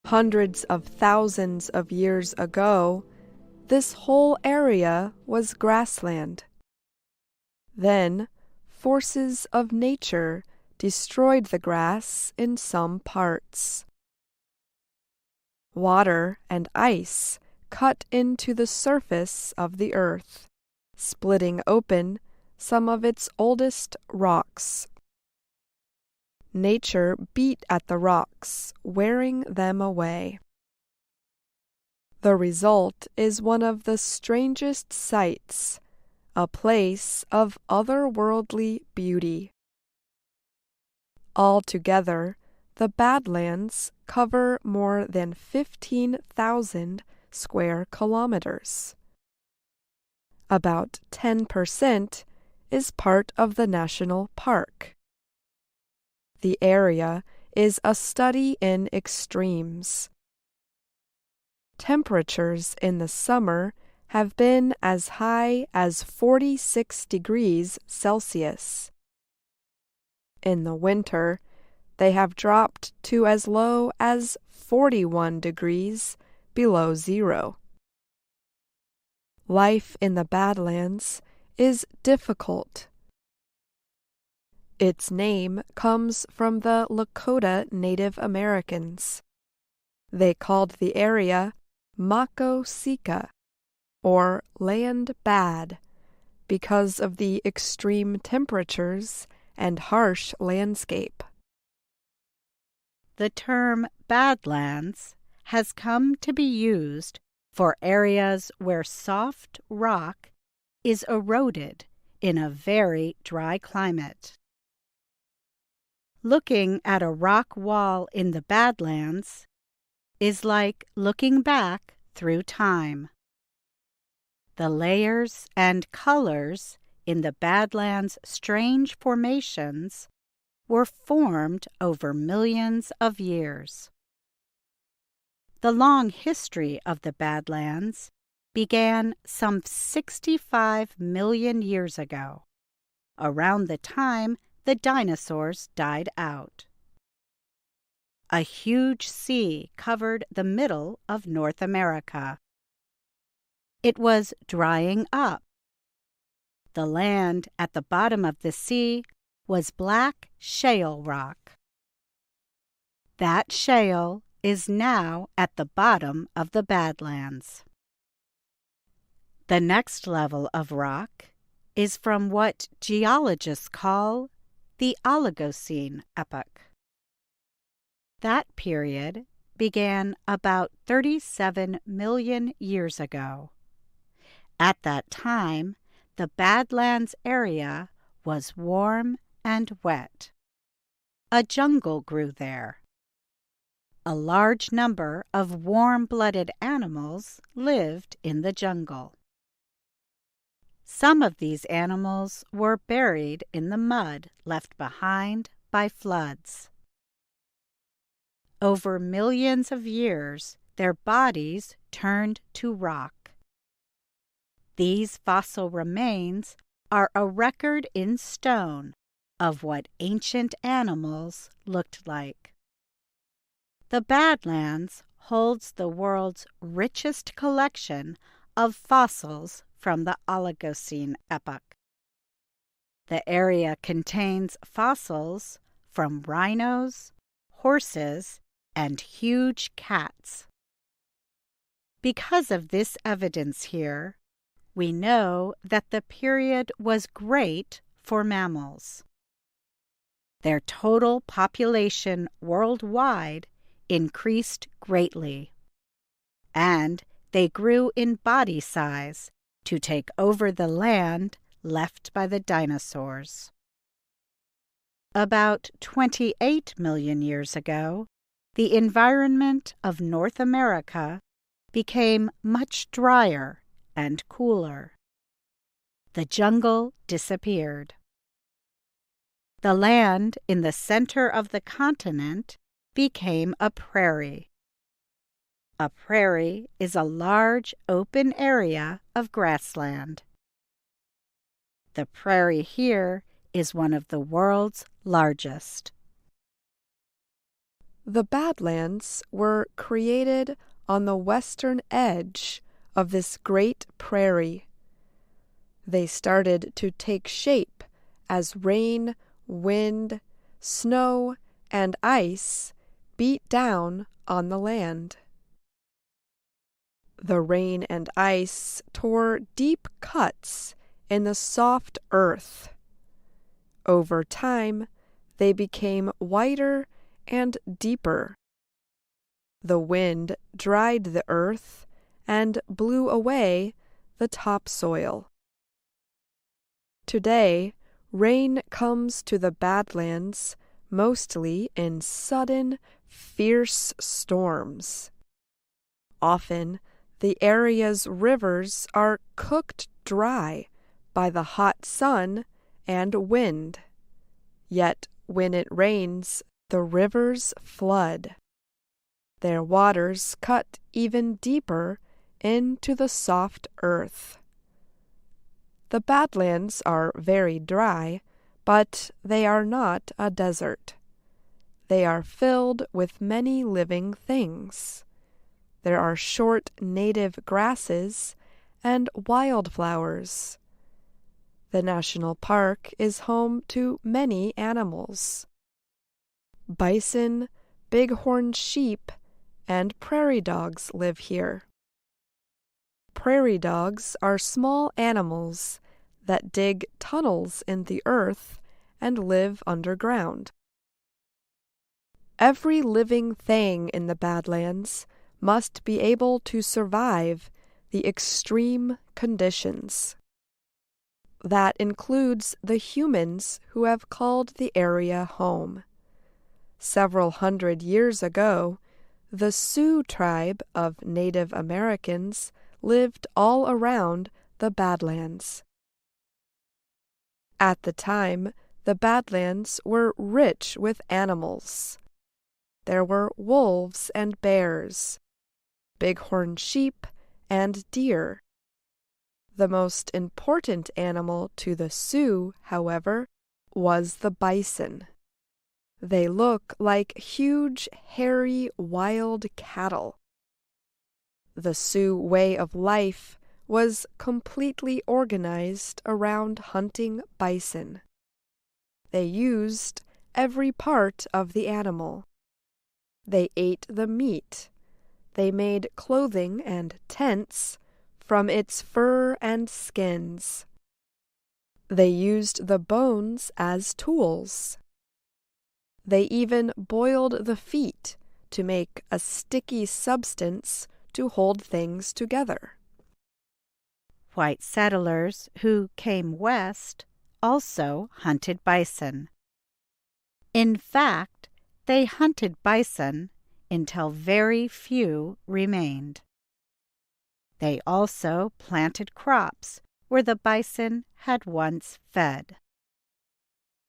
Hundreds of thousands of years ago, this whole area was grassland. Then, forces of nature destroyed the grass in some parts. Water and ice cut into the surface of the earth, splitting open some of its oldest rocks. Nature beat at the rocks, wearing them away. The result is one of the strangest sights, a place of otherworldly beauty. Altogether, the Badlands cover more than 15,000 square kilometers. About 10% is part of the national park. The area is a study in extremes. Temperatures in the summer have been as high as 46 degrees Celsius. In the winter, they have dropped to as low as 41 degrees below zero. Life in the Badlands is difficult. Its name comes from the Lakota Native Americans. They called the area Makosika, or Land Bad, because of the extreme temperatures and harsh landscape. The term Badlands has come to be used for areas where soft rock is eroded in a very dry climate. Looking at a rock wall in the Badlands is like looking back through time. The layers and colors in the Badlands' strange formations were formed over millions of years. The long history of the Badlands began some 65 million years ago, around the time the dinosaurs died out. A huge sea covered the middle of North America. It was drying up. The land at the bottom of the sea was black shale rock. That shale is now at the bottom of the Badlands. The next level of rock is from what geologists call the Oligocene epoch. That period began about 37 million years ago. At that time, the Badlands area was warm and wet. A jungle grew there. A large number of warm-blooded animals lived in the jungle. Some of these animals were buried in the mud left behind by floods. Over millions of years, their bodies turned to rock. These fossil remains are a record in stone of what ancient animals looked like. The Badlands holds the world's richest collection of fossils from the Oligocene epoch. The area contains fossils from rhinos, horses, and huge cats. Because of this evidence here, we know that the period was great for mammals. Their total population worldwide increased greatly, and they grew in body size to take over the land left by the dinosaurs. About 28 million years ago, the environment of North America became much drier and cooler. The jungle disappeared. The land in the center of the continent became a prairie. A prairie is a large open area of grassland. The prairie here is one of the world's largest. The Badlands were created on the western edge of this great prairie. They started to take shape as rain, wind, snow, and ice beat down on the land. The rain and ice tore deep cuts in the soft earth. Over time, they became wider and deeper. The wind dried the earth and blew away the topsoil. Today, rain comes to the Badlands mostly in sudden, fierce storms. Often, the area's rivers are cooked dry by the hot sun and wind. Yet when it rains, the rivers flood. Their waters cut even deeper into the soft earth. The Badlands are very dry, but they are not a desert. They are filled with many living things. There are short native grasses and wildflowers. The national park is home to many animals. Bison, bighorn sheep, and prairie dogs live here. Prairie dogs are small animals that dig tunnels in the earth and live underground. Every living thing in the Badlands must be able to survive the extreme conditions. That includes the humans who have called the area home. Several hundred years ago, the Sioux tribe of Native Americans lived all around the Badlands. At the time, the Badlands were rich with animals. There were wolves and bears, bighorn sheep, and deer. The most important animal to the Sioux, however, was the bison. They look like huge, hairy, wild cattle. The Sioux way of life was completely organized around hunting bison. They used every part of the animal. They ate the meat. They made clothing and tents from its fur and skins. They used the bones as tools. They even boiled the feet to make a sticky substance to hold things together. White settlers who came west also hunted bison. In fact, they hunted bison until very few remained. They also planted crops where the bison had once fed.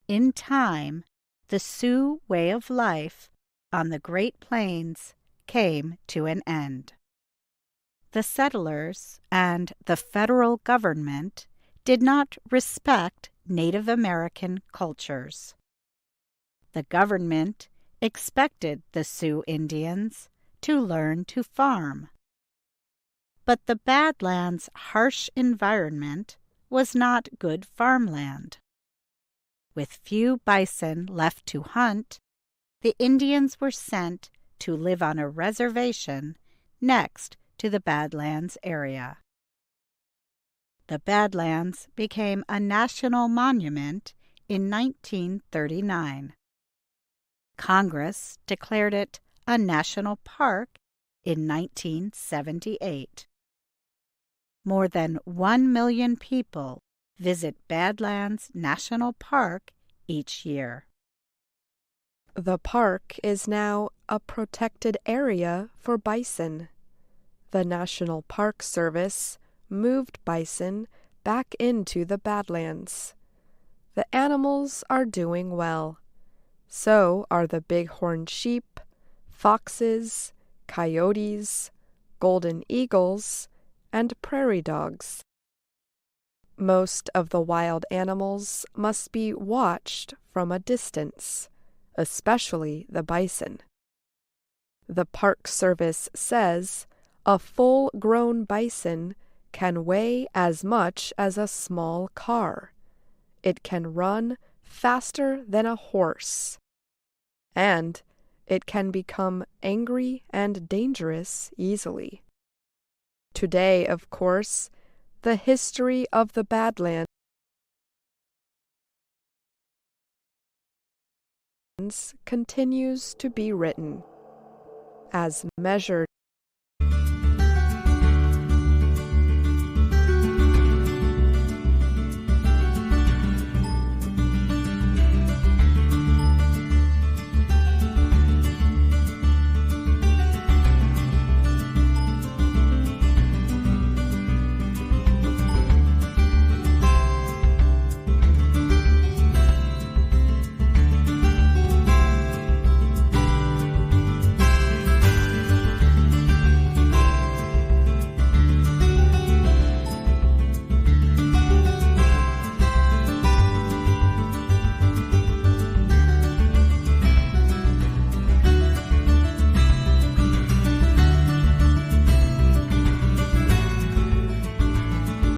In time, the Sioux way of life on the Great Plains came to an end. The settlers and the federal government did not respect Native American cultures. The government expected the Sioux Indians to learn to farm. But the Badlands' harsh environment was not good farmland. With few bison left to hunt, the Indians were sent to live on a reservation next to the Badlands area. The Badlands became a national monument in 1939. Congress declared it a national park in 1978. More than 1 million people visit Badlands National Park each year. The park is now a protected area for bison. The National Park Service moved bison back into the Badlands. The animals are doing well. So are the bighorn sheep, foxes, coyotes, golden eagles, and prairie dogs. Most of the wild animals must be watched from a distance, especially the bison. The Park Service says a full-grown bison can weigh as much as a small car. It can run faster than a horse. And it can become angry and dangerous easily. Today, of course, the history of the Badlands continues to be written, as measured